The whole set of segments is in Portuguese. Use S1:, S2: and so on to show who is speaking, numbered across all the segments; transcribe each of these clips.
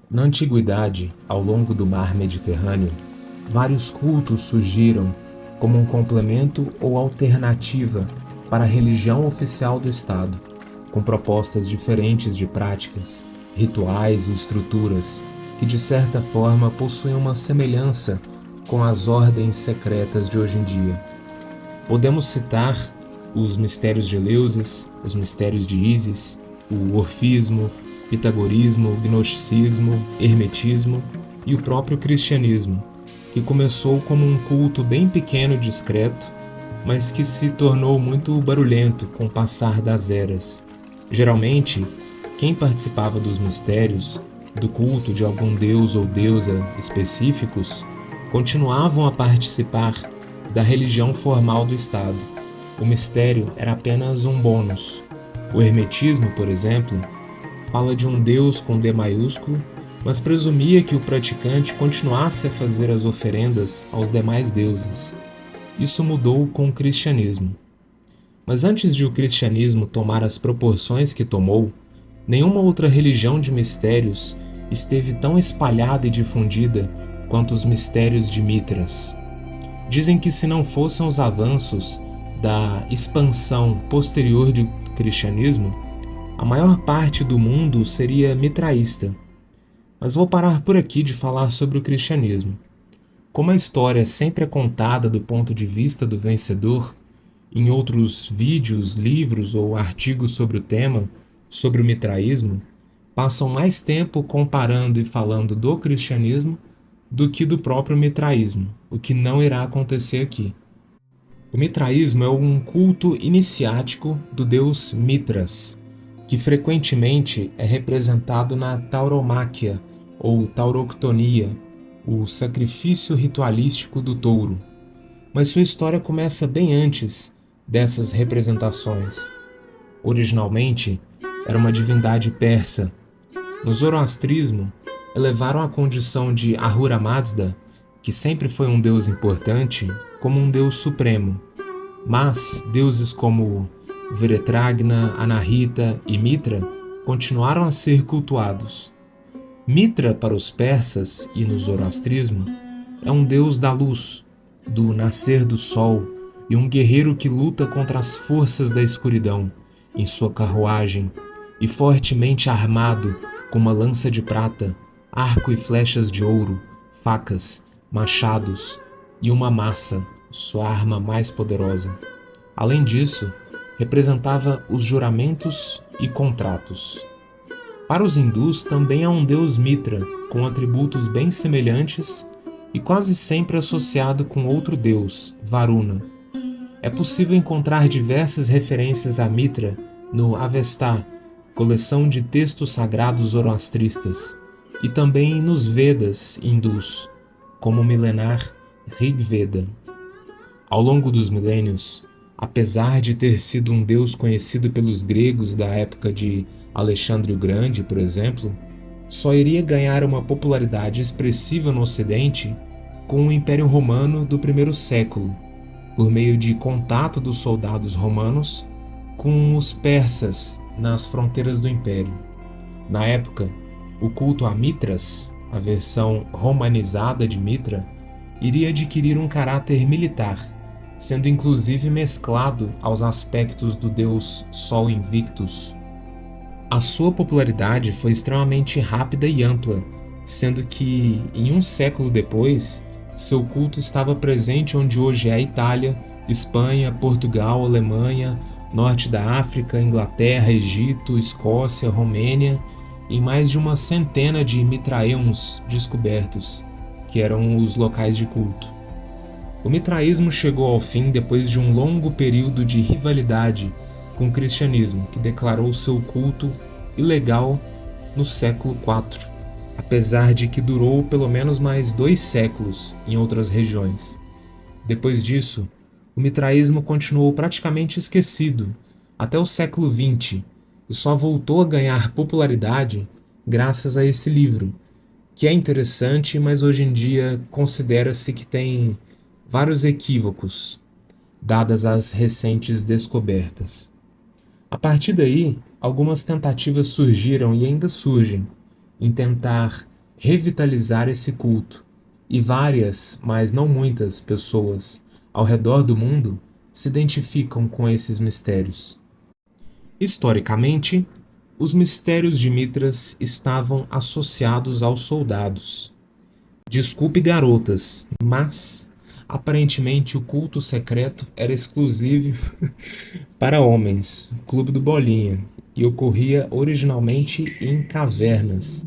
S1: Na antiguidade, ao longo do mar Mediterrâneo, vários cultos surgiram como um complemento ou alternativa para a religião oficial do Estado, com propostas diferentes de práticas, rituais e estruturas que, de certa forma, possuem uma semelhança com as ordens secretas de hoje em dia. Podemos citar os mistérios de Eleusis, os mistérios de Ísis, o orfismo, pitagorismo, gnosticismo, hermetismo e o próprio cristianismo, que começou como um culto bem pequeno e discreto, mas que se tornou muito barulhento com o passar das eras. Geralmente, quem participava dos mistérios, do culto de algum deus ou deusa específicos, continuavam a participar da religião formal do Estado. O mistério era apenas um bônus. O hermetismo, por exemplo, fala de um Deus com D maiúsculo, mas presumia que o praticante continuasse a fazer as oferendas aos demais deuses. Isso mudou com o cristianismo. Mas antes de o cristianismo tomar as proporções que tomou, nenhuma outra religião de mistérios esteve tão espalhada e difundida quanto os mistérios de Mitras. Dizem que se não fossem os avanços da expansão posterior do cristianismo, a maior parte do mundo seria mitraísta. Mas vou parar por aqui de falar sobre o cristianismo. Como a história sempre é contada do ponto de vista do vencedor, em outros vídeos, livros ou artigos sobre o tema, sobre o mitraísmo, passam mais tempo comparando e falando do cristianismo do que do próprio mitraísmo, o que não irá acontecer aqui. O mitraísmo é um culto iniciático do deus Mitras, que frequentemente é representado na tauromáquia ou tauroctonia, o sacrifício ritualístico do touro. Mas sua história começa bem antes dessas representações. Originalmente, era uma divindade persa. No zoroastrismo, elevaram a condição de Ahura Mazda, que sempre foi um deus importante, como um deus supremo. Mas deuses como Viretragna, Anahita e Mitra continuaram a ser cultuados. Mitra, para os persas e no zoroastrismo, é um deus da luz, do nascer do sol e um guerreiro que luta contra as forças da escuridão em sua carruagem e fortemente armado com uma lança de prata, arco e flechas de ouro, facas, machados e uma massa, sua arma mais poderosa. Além disso, representava os juramentos e contratos. Para os hindus também há um deus Mitra, com atributos bem semelhantes e quase sempre associado com outro deus, Varuna. É possível encontrar diversas referências a Mitra no Avesta, coleção de textos sagrados zoroastristas, e também nos Vedas hindus, como o milenar Rig Veda. Ao longo dos milênios, apesar de ter sido um deus conhecido pelos gregos da época de Alexandre o Grande, por exemplo, só iria ganhar uma popularidade expressiva no Ocidente com o Império Romano do primeiro século, por meio de contato dos soldados romanos com os persas nas fronteiras do Império. Na época, o culto a Mitras, a versão romanizada de Mitra, iria adquirir um caráter militar, sendo inclusive mesclado aos aspectos do deus Sol Invictus. A sua popularidade foi extremamente rápida e ampla, sendo que, em um século depois, seu culto estava presente onde hoje é a Itália, Espanha, Portugal, Alemanha, Norte da África, Inglaterra, Egito, Escócia, Romênia, em mais de uma centena de mitraeums descobertos, que eram os locais de culto. O mitraísmo chegou ao fim depois de um longo período de rivalidade com o cristianismo, que declarou seu culto ilegal no século IV, apesar de que durou pelo menos mais 2 séculos em outras regiões. Depois disso, o mitraísmo continuou praticamente esquecido até o século XX e só voltou a ganhar popularidade graças a esse livro, que é interessante, mas hoje em dia considera-se que tem vários equívocos, dadas as recentes descobertas. A partir daí, algumas tentativas surgiram e ainda surgem em tentar revitalizar esse culto, e várias, mas não muitas, pessoas ao redor do mundo se identificam com esses mistérios. Historicamente, os mistérios de Mitras estavam associados aos soldados. Desculpe, garotas, mas aparentemente o culto secreto era exclusivo para homens, Clube do Bolinha, e ocorria originalmente em cavernas,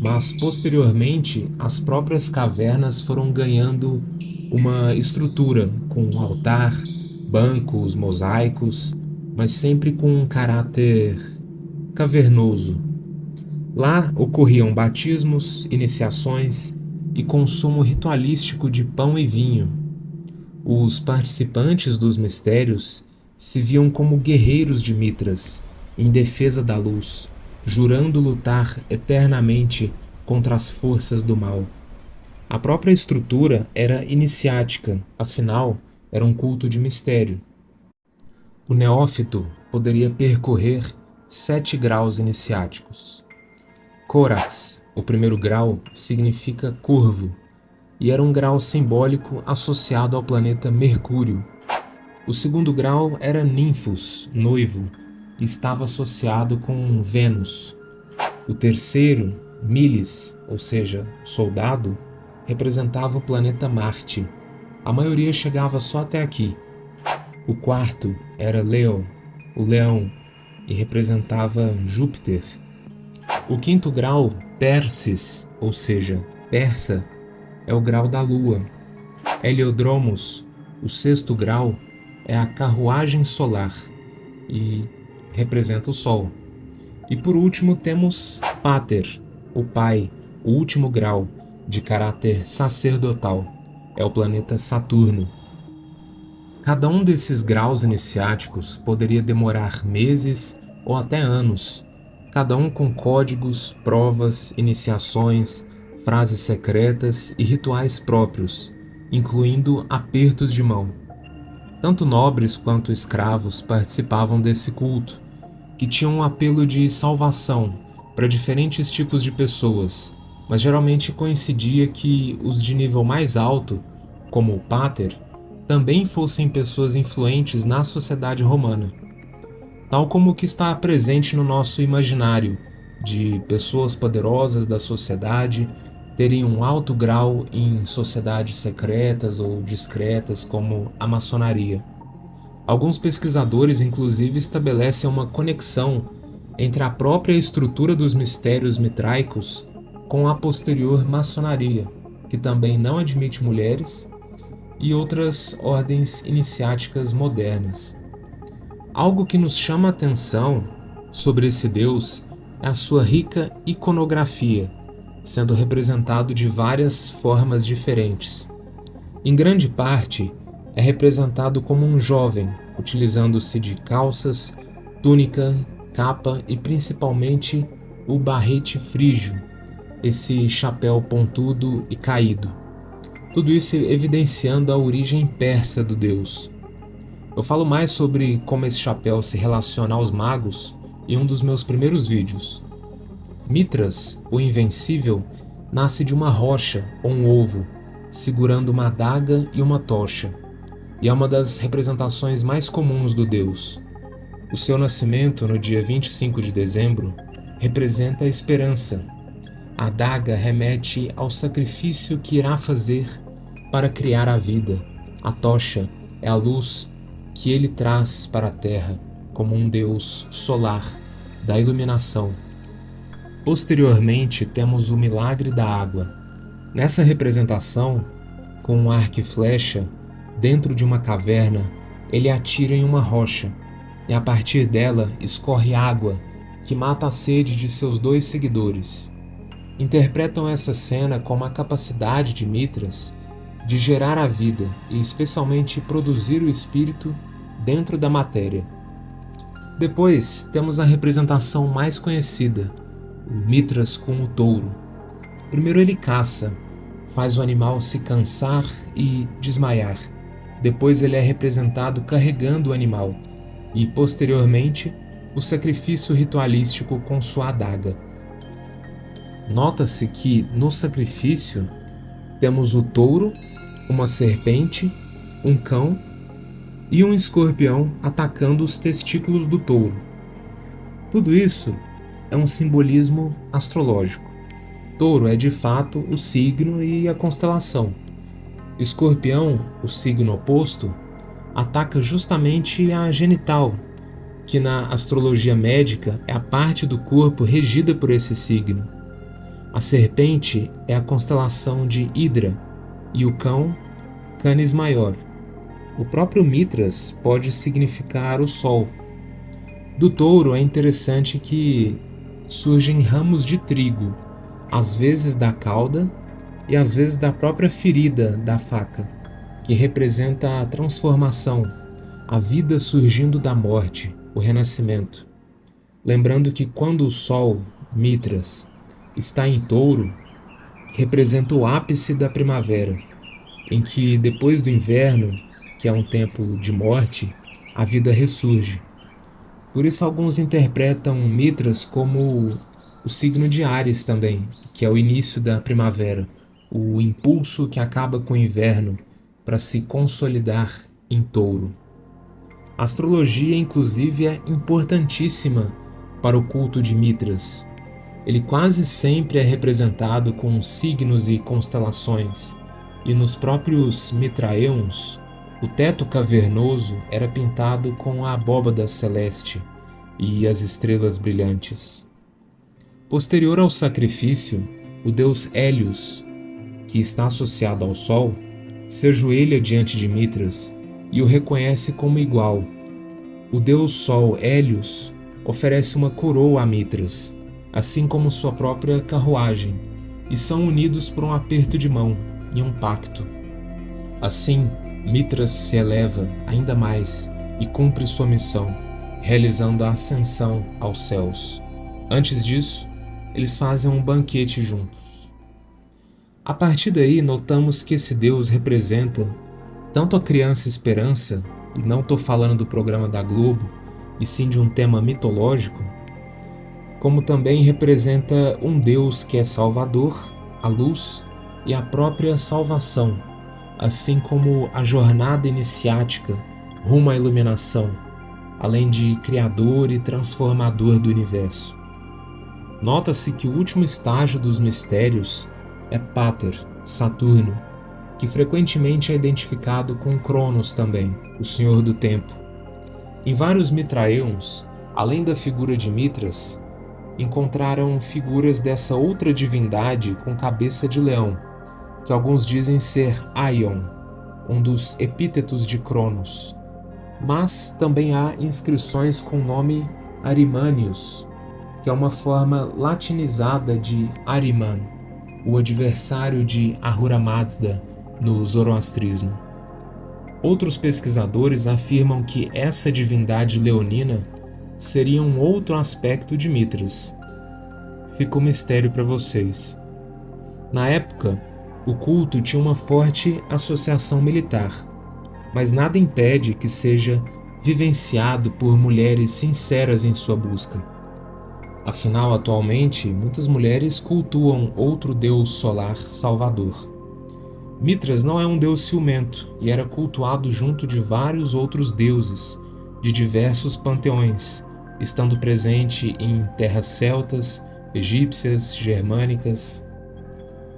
S1: mas posteriormente as próprias cavernas foram ganhando uma estrutura com um altar, bancos, mosaicos, mas sempre com um caráter cavernoso. Lá ocorriam batismos, iniciações e consumo ritualístico de pão e vinho. Os participantes dos mistérios se viam como guerreiros de Mitras, em defesa da luz, jurando lutar eternamente contra as forças do mal. A própria estrutura era iniciática, afinal, era um culto de mistério. O neófito poderia percorrer 7 graus iniciáticos. Corax, o primeiro grau, significa curvo, e era um grau simbólico associado ao planeta Mercúrio. O segundo grau era Ninfos, noivo, e estava associado com Vênus. O terceiro, Milis, ou seja, soldado, representava o planeta Marte. A maioria chegava só até aqui. O quarto era Leo, o leão, e representava Júpiter. O quinto grau, Persis, ou seja, persa, é o grau da lua. Heliodromos, o sexto grau, é a carruagem solar e representa o sol. E por último temos Pater, o pai, o último grau, de caráter sacerdotal, é o planeta Saturno. Cada um desses graus iniciáticos poderia demorar meses ou até anos, cada um com códigos, provas, iniciações, frases secretas e rituais próprios, incluindo apertos de mão. Tanto nobres quanto escravos participavam desse culto, que tinha um apelo de salvação para diferentes tipos de pessoas, mas geralmente coincidia que os de nível mais alto, como o Pater, também fossem pessoas influentes na sociedade romana, tal como o que está presente no nosso imaginário, de pessoas poderosas da sociedade terem um alto grau em sociedades secretas ou discretas, como a maçonaria. Alguns pesquisadores, inclusive, estabelecem uma conexão entre a própria estrutura dos mistérios mitraicos com a posterior maçonaria, que também não admite mulheres, e outras ordens iniciáticas modernas. Algo que nos chama a atenção sobre esse deus é a sua rica iconografia, sendo representado de várias formas diferentes. Em grande parte, é representado como um jovem, utilizando-se de calças, túnica, capa e principalmente o barrete frígio, esse chapéu pontudo e caído. Tudo isso evidenciando a origem persa do deus. Eu falo mais sobre como esse chapéu se relaciona aos magos em um dos meus primeiros vídeos. Mitras, o Invencível, nasce de uma rocha ou um ovo, segurando uma adaga e uma tocha, e é uma das representações mais comuns do deus. O seu nascimento, no dia 25 de dezembro, representa a esperança. A adaga remete ao sacrifício que irá fazer para criar a vida. A tocha é a luz que ele traz para a terra, como um deus solar da iluminação. Posteriormente, temos o milagre da água. Nessa representação, com um arco e flecha, dentro de uma caverna, ele atira em uma rocha, e a partir dela escorre água, que mata a sede de seus 2 seguidores. Interpretam essa cena como a capacidade de Mitras de gerar a vida e especialmente produzir o espírito dentro da matéria. Depois temos a representação mais conhecida, o Mitras com o touro. Primeiro ele caça, faz o animal se cansar e desmaiar. Depois ele é representado carregando o animal e, posteriormente, o sacrifício ritualístico com sua adaga. Nota-se que no sacrifício temos o touro, uma serpente, um cão e um escorpião atacando os testículos do touro. Tudo isso é um simbolismo astrológico. Touro é de fato o signo e a constelação. Escorpião, o signo oposto, ataca justamente a genital, que na astrologia médica é a parte do corpo regida por esse signo. A serpente é a constelação de Hidra e o cão, Canis Maior. O próprio Mitras pode significar o sol. Do touro é interessante que surgem ramos de trigo, às vezes da cauda e às vezes da própria ferida da faca, que representa a transformação, a vida surgindo da morte, o renascimento. Lembrando que quando o sol, Mitras, está em touro, representa o ápice da primavera, em que depois do inverno, que é um tempo de morte, a vida ressurge. Por isso alguns interpretam Mitras como o signo de Áries também, que é o início da primavera, o impulso que acaba com o inverno para se consolidar em touro. A astrologia, inclusive, é importantíssima para o culto de Mitras. Ele quase sempre é representado com signos e constelações, e nos próprios Mitraeons, o teto cavernoso era pintado com a abóbada celeste e as estrelas brilhantes. Posterior ao sacrifício, o deus Hélios, que está associado ao Sol, se ajoelha diante de Mitras e o reconhece como igual. O deus Sol Hélios oferece uma coroa a Mitras, assim como sua própria carruagem, e são unidos por um aperto de mão e um pacto. Assim, Mitras se eleva ainda mais e cumpre sua missão, realizando a ascensão aos céus. Antes disso, eles fazem um banquete juntos. A partir daí, notamos que esse Deus representa tanto a criança esperança, e não estou falando do programa da Globo, e sim de um tema mitológico, como também representa um Deus que é Salvador, a luz e a própria salvação, assim como a jornada iniciática rumo à iluminação, além de Criador e Transformador do universo. Nota-se que o último estágio dos mistérios é Pater, Saturno, que frequentemente é identificado com Cronos também, o Senhor do Tempo. Em vários Mitraeons, além da figura de Mitras, encontraram figuras dessa outra divindade com cabeça de leão, que alguns dizem ser Aion, um dos epítetos de Cronos. Mas também há inscrições com o nome Arimanius, que é uma forma latinizada de Ahriman, o adversário de Ahura Mazda no zoroastrismo. Outros pesquisadores afirmam que essa divindade leonina seria um outro aspecto de Mitras. Fica um mistério para vocês. Na época, o culto tinha uma forte associação militar, mas nada impede que seja vivenciado por mulheres sinceras em sua busca. Afinal, atualmente, muitas mulheres cultuam outro deus solar salvador. Mitras não é um deus ciumento e era cultuado junto de vários outros deuses de diversos panteões, estando presente em terras celtas, egípcias, germânicas.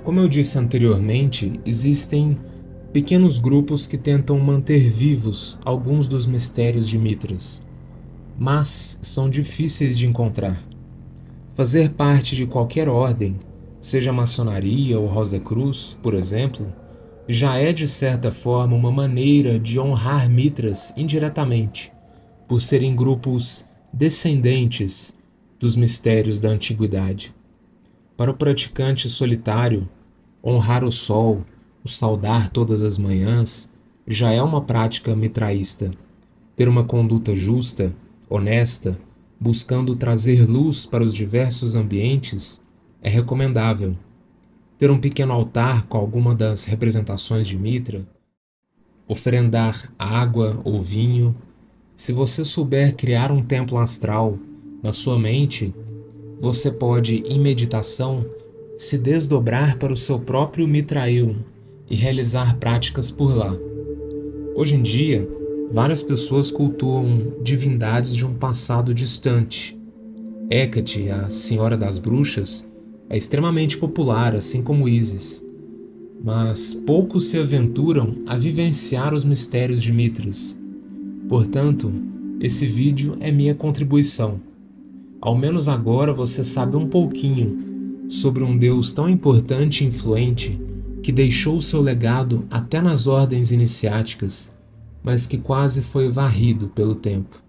S1: Como eu disse anteriormente, existem pequenos grupos que tentam manter vivos alguns dos mistérios de Mitras, mas são difíceis de encontrar. Fazer parte de qualquer ordem, seja maçonaria ou Rosa Cruz, por exemplo, já é de certa forma uma maneira de honrar Mitras indiretamente, por serem grupos descendentes dos mistérios da antiguidade. Para o praticante solitário, honrar o sol, o saudar todas as manhãs, já é uma prática mitraísta. Ter uma conduta justa, honesta, buscando trazer luz para os diversos ambientes, é recomendável. Ter um pequeno altar com alguma das representações de Mitra, oferendar água ou vinho. Se você souber criar um templo astral na sua mente, você pode, em meditação, se desdobrar para o seu próprio Mitraeum e realizar práticas por lá. Hoje em dia, várias pessoas cultuam divindades de um passado distante. Hecate, a Senhora das Bruxas, é extremamente popular, assim como Ísis, mas poucos se aventuram a vivenciar os mistérios de Mithras. Portanto, esse vídeo é minha contribuição. Ao menos agora você sabe um pouquinho sobre um Deus tão importante e influente que deixou seu legado até nas ordens iniciáticas, mas que quase foi varrido pelo tempo.